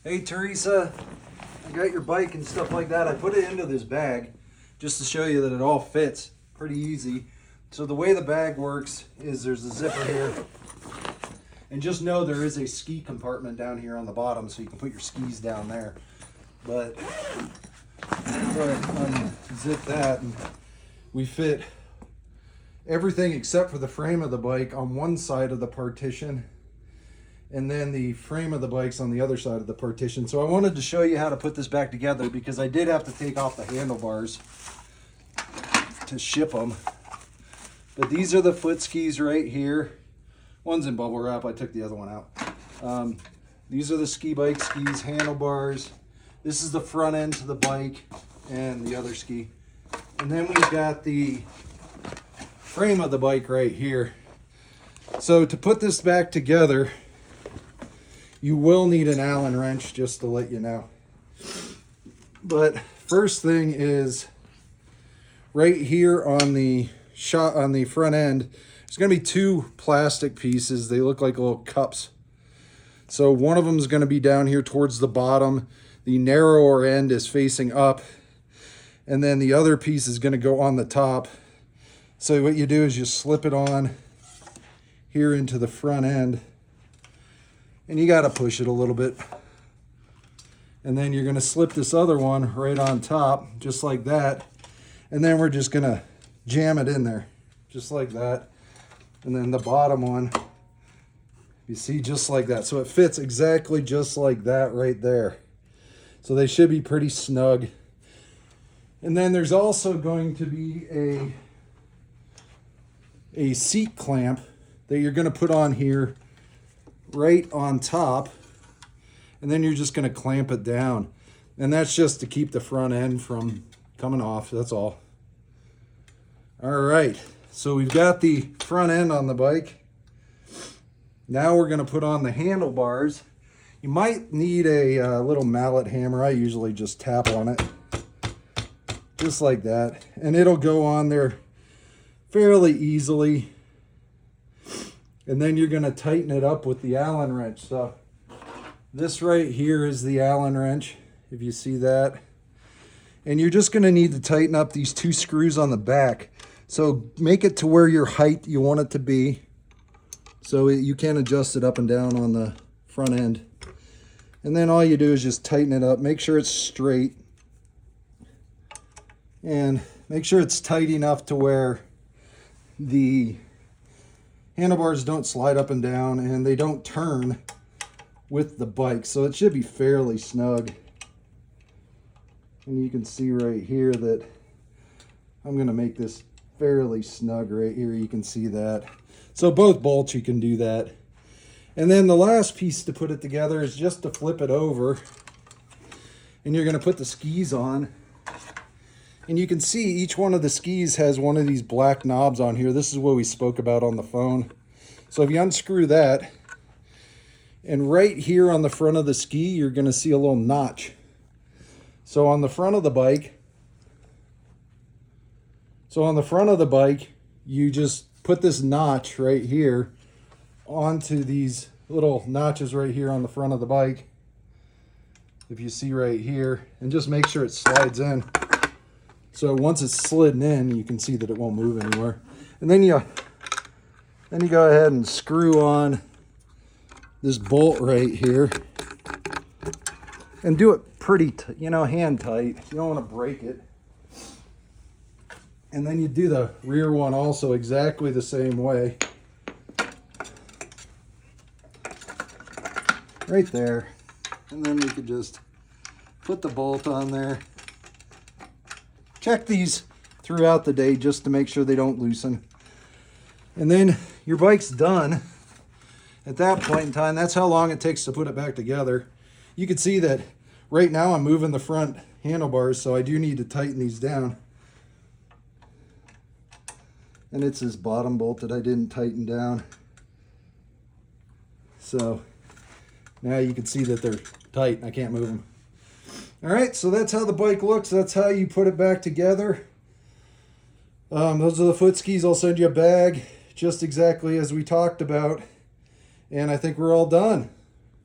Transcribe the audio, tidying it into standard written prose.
Hey Teresa, I got your bike and stuff like that. I put it into this bag just to show you that it all fits pretty easy. So the way the bag works is there's a zipper here. And just know there is a ski compartment down here on the bottom so you can put your skis down there. But go ahead and unzip that and we fit everything except for the frame of the bike on one side of the partition, and then the frame of the bike's on the other side of the partition. So I wanted to show you how to put this back together because I did have to take off the handlebars to ship them. But these are the foot skis right here. One's in bubble wrap, I took the other one out. These are the ski bike skis, handlebars. This is the front end to the bike and the other ski. And then we've got the frame of the bike right here. So to put this back together, you will need an Allen wrench, just to let you know. But first thing is right here on the front end, there's going to be two plastic pieces. They look like little cups. So one of them is going to be down here towards the bottom. The narrower end is facing up. And then the other piece is going to go on the top. So what you do is you slip it on here into the front end. And you got to push it a little bit. And then you're going to slip this other one right on top, just like that. And then we're just going to jam it in there, just like that. And then the bottom one, you see, just like that. So it fits exactly just like that right there. So they should be pretty snug. And then there's also going to be a seat clamp that you're going to put on here right on top, and then you're just going to clamp it down, and that's just to keep the front end from coming off. That's all. All right, so we've got the front end on the bike. Now we're going to put on the handlebars. You might need a little mallet hammer. I usually just tap on it just like that, and it'll go on there fairly easily. And then you're going to tighten it up with the Allen wrench. So this right here is the Allen wrench, if you see that. And you're just going to need to tighten up these two screws on the back. So make it to where your height you want it to be. So you can adjust it up and down on the front end. And then all you do is just tighten it up. Make sure it's straight. And make sure it's tight enough to where the handlebars don't slide up and down and they don't turn with the bike. So it should be fairly snug. And you can see right here that I'm going to make this fairly snug right here. You can see that. So both bolts, you can do that. And then the last piece to put it together is just to flip it over. And you're going to put the skis on. And you can see each one of the skis has one of these black knobs on here. This is what we spoke about on the phone. So if you unscrew that, and right here on the front of the ski, you're going to see a little notch. So on the front of the bike, you just put this notch right here onto these little notches right here on the front of the bike. If you see right here, and just make sure it slides in. So once it's slid in, you can see that it won't move anywhere. And then you go ahead and screw on this bolt right here. And do it pretty, hand tight. You don't want to break it. And then you do the rear one also exactly the same way. Right there. And then you could just put the bolt on there. Check these throughout the day just to make sure they don't loosen. And then your bike's done. At that point in time, that's how long it takes to put it back together. You can see that right now I'm moving the front handlebars, so I do need to tighten these down. And it's this bottom bolt that I didn't tighten down. So now you can see that they're tight. I can't move them. All right, so that's how the bike looks. That's how you put it back together. Those are the foot skis. I'll send you a bag just exactly as we talked about. And I think we're all done.